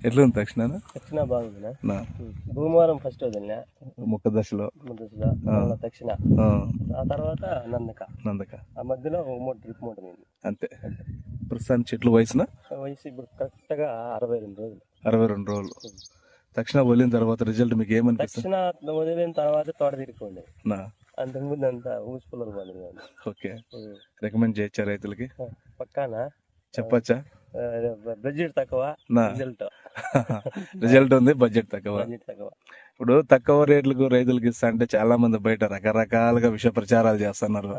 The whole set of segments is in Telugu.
ఎట్లుంది తక్షణ దక్షిణ బాగుంది. భూమవరం ఫస్ట్ వదిలినా ముక్క దశలో దక్షిణ, ఆ తర్వాత నందక, ఆ మధ్యలో డ్రిప్ మోటర్ ఉంది అంతే. ప్రస్తుతానికి చెట్లు వయసు ఇప్పుడు కరెక్ట్ గా 62 రోజులు. 62 రోజులు. తక్షణ వదిలిన తర్వాత రిజల్ట్ మీకు ఏమనిపిస్తుంది? దక్షిణ వదిలిన తర్వాత తోట తిరిగిపోండి, అంతకుముందు అంతా ఊసిపోలరు బాగుంది. ఓకే, రికమెండ్ చేయొచ్చా రైతులకి? పక్కానా చెప్పచ్చా? బడ్జెట్ తక్కువ, రిజల్ట్ ఉంది, బడ్జెట్ తక్కువ. ఇప్పుడు తక్కువ రేట్లకు రైతులకి ఇస్తా అంటే చాలా మంది బయట రకరకాలుగా విష ప్రచారాలు చేస్తున్నారు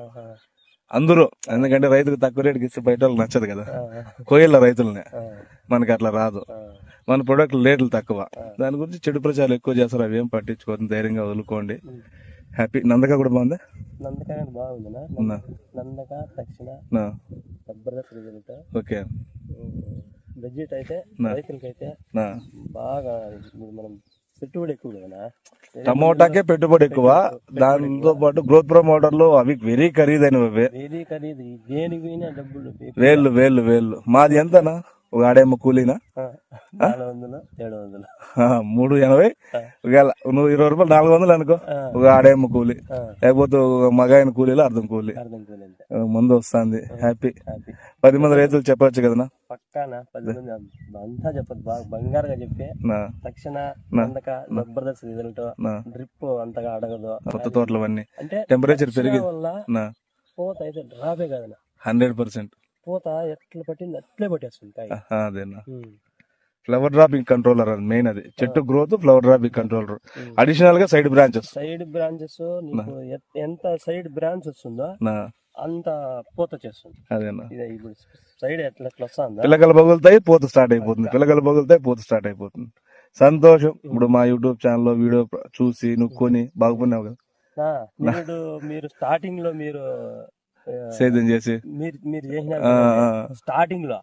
అందరూ. ఎందుకంటే రైతుకు తక్కువ రేటుకి ఇస్తే బయట వాళ్ళకి నచ్చదు కదా, కోయిల రైతులనే. మనకి అట్లా రాదు, మన ప్రొడక్ట్ రేట్లు తక్కువ. దాని గురించి చెడు ప్రచారాలు ఎక్కువ చేస్తారు, అవి ఏం పట్టించుకోవద్దు, ధైర్యంగా వదులుకోండి. హ్యాపీ. నందక కూడా బాగుందా? నందక బాగుంది. నందక దక్షిణ జబర్దస్త్ రిజల్ట్. ఓకే, బడ్జెట్ అయితే రైతులకైతే బాగా. ఇప్పుడు మనం పెట్టుబడి ఎక్కువ కదా, టమోటాకే పెట్టుబడి ఎక్కువ, దాంతో పాటు గ్రోత్ ప్రమోటర్లు అవి వెరీ ఖరీదైనవి. వెరీ ఖరీదు, దేనికి డబ్బులు వేళ్ళు వేళ్ళు వేళ్ళు. మాది ఎంతనా? ఒక ఆడేమో కూలీనా 400, 700, 380. ఒకవేళ నువ్వు 20 రూపాయలు 400 అనుకో, ఒక ఆడేమో కూలి, లేకపోతే మగాయన కూలీలో అర్థం కూలి. ముందు వస్తుంది. హ్యాపీ. 10 మంది రైతులు చెప్పొచ్చు కదనా? పక్కానా 10 మంది అంతా చెప్పదు, బాగా బంగారుగా చెప్పి. తక్షణ నందక జబర్దస్త్ రిజల్ట్, డ్రిప్ అంతగా అడగదు. కొత్త తోటలు అన్నీ అంటే టెంపరేచర్ పెరిగి పోత అయితే డ్రాపే కదనా, 100%. పోత ఎట్లా పట్టింది అట్లే పట్టేస్తుంది. అదేనా ఫ్లవర్ డ్రాపింగ్ కంట్రోలర్ అది మెయిన్. అది చెట్టు growth flower dropping controller. Additional గా సైడ్ బ్రాంచెస్ నీకు ఎంత సైడ్ బ్రాంచ్ వస్తుందో అంత పూత చేస్తుంది. అదేనా ఇప్పుడు సైడ్ ఎట్లా వస్తుందా, పిల్లకలు పగులుతాయి, పూత స్టార్ట్ అయిపోతుంది. పిల్లకలు పగులుతాయి, పూత స్టార్ట్ అయిపోతుంది. సంతోషం. ఇప్పుడు మా యూట్యూబ్ ఛానల్లో వీడియో చూసి నువ్వు కొని బాగుపడినావు కదా. మీరు స్టార్టింగ్ లో మీరు సేద్యం చేసి మీరు చేసిన స్టార్టింగ్ లో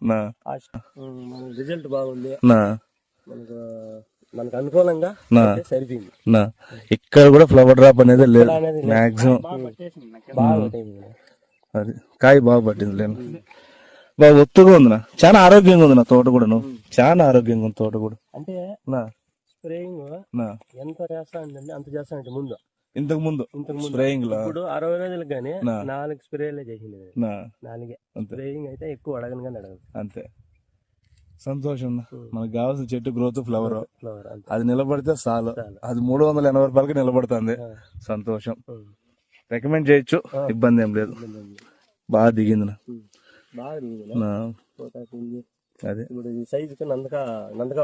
రిజల్ట్ బాగుంది, మనకు అనుకూలంగా సరిపోయింది. ఇక్కడ కూడా ఫ్లవర్ డ్రాప్ అనేది లేదు మాక్సిమం. అది కాయ బాగా పట్టింది లేను, బాగా ఒత్తుగా ఉంది. చాలా ఆరోగ్యంగా ఉంది నా తోట కూడా. చాలా ఆరోగ్యంగా ఉంది తోట కూడా. అంటే స్ప్రేయింగ్ ఎంత చేస్తానండి అంత చేస్తానంటే ముందు ఇంతకు ముందు స్ప్రేయింగ్ లో ఇప్పుడు 60 రోజులకు గానీ 4 స్ప్రేలే చేసింది. 4 స్ప్రేయింగ్ అయితే ఎక్కువ అడగను కానీ అడగదు. అంతే. సంతోషం. మనకు కావాల్సిన చెట్టు గ్రోత్ ఫ్లవర్ అది నిలబడితే చాలు. అది 380 రూపాయలకి నిలబడుతుంది. సంతోషం. రికమెండ్ చేయొచ్చు, ఇబ్బంది ఏం లేదు. బాగా దిగింది అదే ఇప్పుడు సైజుకి నందక